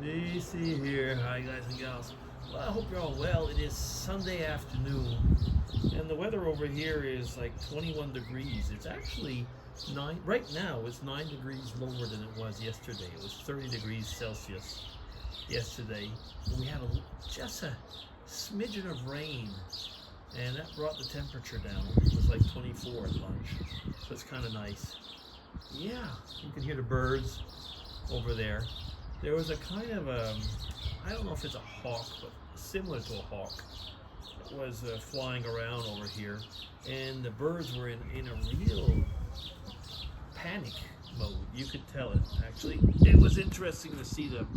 DC here. Hi, guys and gals. Well, I hope you're all well. It is Sunday afternoon, and the weather over here is like 21 degrees. It's actually right now, it's 9 degrees lower than it was yesterday. It was 30 degrees Celsius yesterday. And we had just a smidgen of rain, and that brought the temperature down. It was like 24 at lunch, so it's kind of nice. Yeah, you can hear the birds over there. There was a kind of I don't know if it's a hawk, but similar to a hawk, that was flying around over here, and the birds were in a real panic mode. You could tell it, actually. It was interesting to see them,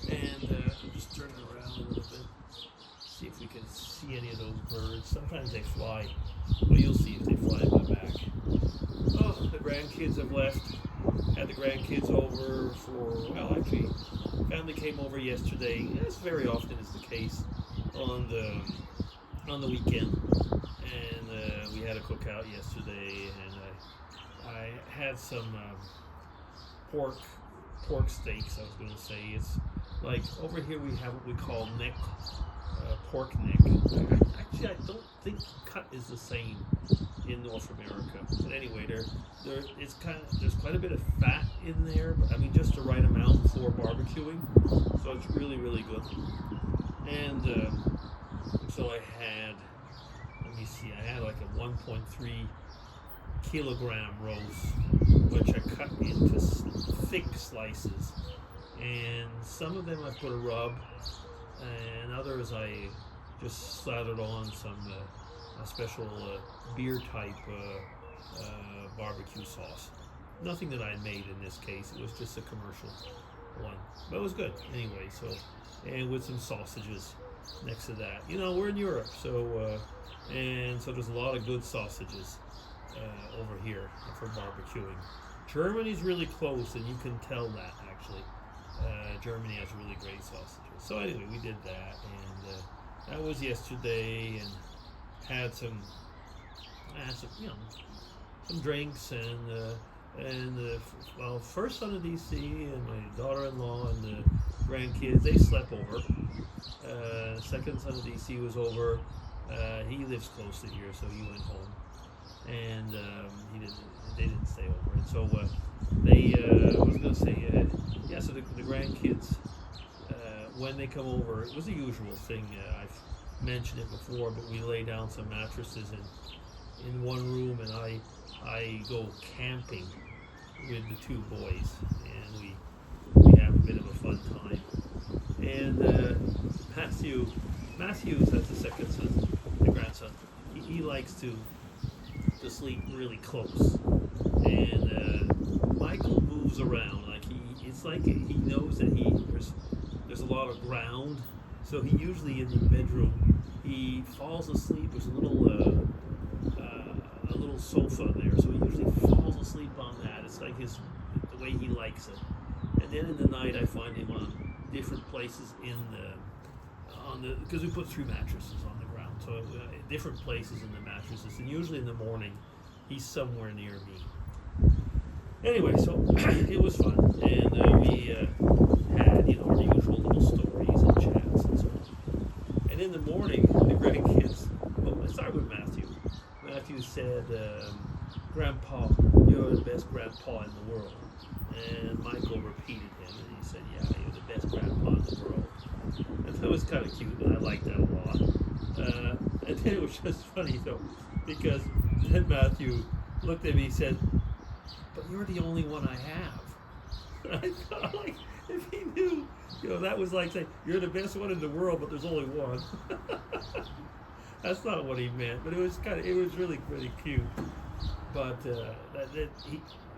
and I'm just turning around a little bit, see if we can see any of those birds. Sometimes they fly, well, you'll see if they fly in my back. Oh, the grandkids have left. Had the grandkids over for, well, actually, family came over yesterday, as very often is the case on the weekend, and we had a cookout yesterday, and I had some pork steaks. I was going to say, it's like over here we have what we call neck, pork neck. Actually, I don't think cut is the same in North America. But anyway, there's quite a bit of fat in there, but I mean just the right amount for barbecuing. So it's really, really good. And so I had, let me see, I had like a 1.3 kilogram roast, which I cut into thick slices. And some of them I put a rub, and others I just slathered on some a special beer type barbecue sauce. Nothing that I made in this case, it was just a commercial one, but it was good anyway. So, and with some sausages next to that. You know, we're in Europe, so and so there's a lot of good sausages over here for barbecuing. Germany's really close, and you can tell that actually. Germany has really great sausages. So anyway, we did that, and that was yesterday, and had some you know, some drinks, and well, first son of DC and my daughter-in-law and the grandkids, they slept over. Second son of DC was over. He lives close to here, so he went home, and they didn't stay over. And so I was going to say, yeah. So the grandkids, when they come over, it was the usual thing. I've mentioned it before, but we lay down some mattresses in one room, and I go camping with the two boys, and we have a bit of a fun time. And Matthews, that's the second son, the grandson. He likes to sleep really close, and Michael moves around like it's like he knows that there's a lot of ground, so he usually in the bedroom he falls asleep. There's a little sofa there, so he usually falls asleep on that. It's like the way he likes it. And then in the night I find him on different places because we put 3 mattresses on the ground, so different places in the mattresses, and usually in the morning he's somewhere near me. Anyway, so it was fun, and we had, you know, our usual little stories and chats and so on. And in the morning, the grandkids, well, let's start with Matthew. Matthew said, "Grandpa, you're the best grandpa in the world." And Michael repeated him, and he said, "Yeah, you're the best grandpa in the world." And that was kind of cute, and I liked that a lot. And then it was just funny, though, because then Matthew looked at me and said, "But you're the only one I have." I thought, like, if he knew, you know, that was like saying, "You're the best one in the world, but there's only one." That's not what he meant, but it was really, really cute. But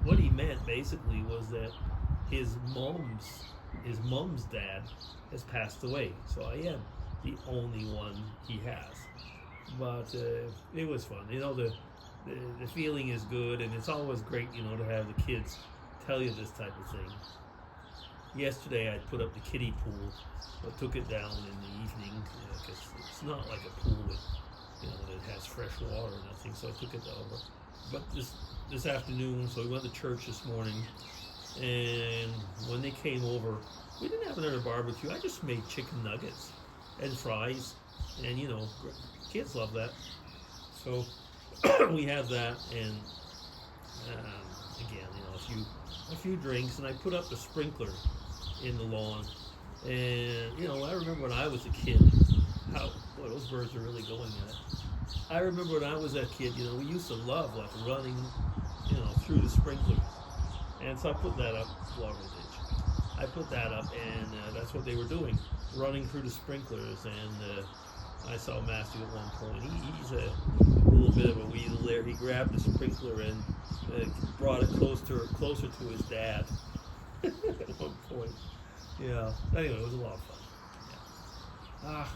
what he meant basically was that his mom's dad has passed away, so I am the only one he has. But it was fun. You know, the feeling is good, and it's always great, you know, to have the kids tell you this type of thing. Yesterday I put up the kiddie pool, but took it down in the evening because it's not like a pool that has fresh water or nothing, so I took it over. But this afternoon, so we went to church this morning, And when they came over, we didn't have another barbecue. I just made chicken nuggets and fries, and kids love that. So we had that, and again, a few drinks, and I put up the sprinkler in the lawn. And I remember when I was a kid, how boy those birds are really going at it. I remember when I was a kid, we used to love like running, through the sprinkler. And so I put that up, I put that up, and that's what they were doing, running through the sprinklers. And I saw Matthew at one point. He's a little bit of a weasel there. He grabbed the sprinkler and brought it closer to his dad at one point. Yeah. Anyway, it was a lot of fun. Yeah.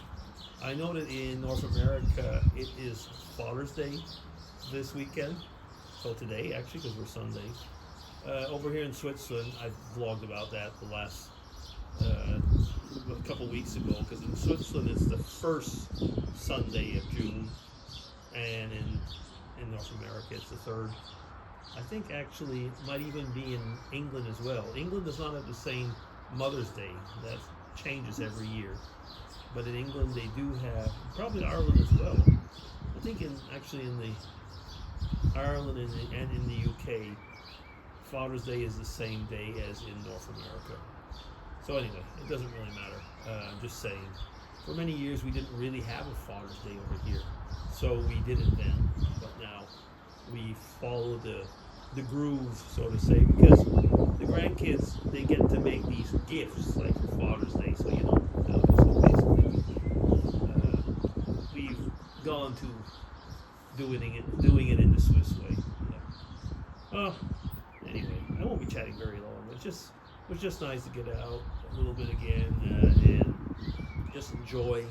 I know that in North America it is Father's Day this weekend. So today, actually, because we're Sunday. Over here in Switzerland, I vlogged about that the last a couple weeks ago, because in Switzerland it's the first Sunday of June, and in North America it's the third. I think actually it might even be in England as well. England does not have the same Mother's Day. That changes every year. But in England they do have, probably Ireland as well. I think in the Ireland and in the UK, Father's Day is the same day as in North America. So anyway, it doesn't really matter. I'm just saying, for many years we didn't really have a Father's Day over here. So we did it then, but now we follow the groove, so to say, because the grandkids, they get to make these gifts like for Father's Day. So so basically we've gone to doing it in the Swiss way. Yeah. Anyway, I won't be chatting very long. It was just nice to get out a little bit again and just enjoy.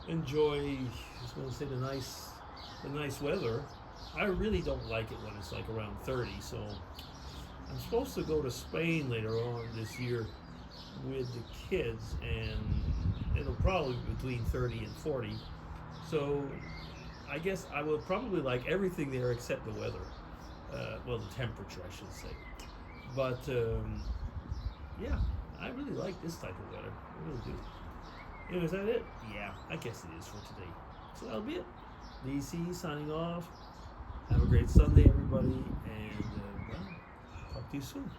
I was going to say the nice weather. I really don't like it when it's like around 30. So I'm supposed to go to Spain later on this year with the kids, and it'll probably be between 30 and 40. So I guess I will probably like everything there except the weather. Well, the temperature, I should say. But yeah, I really like this type of weather. I really do. Anyway, is that it? Yeah, I guess it is for today. So that'll be it. DC signing off. Have a great Sunday, everybody, and well, talk to you soon.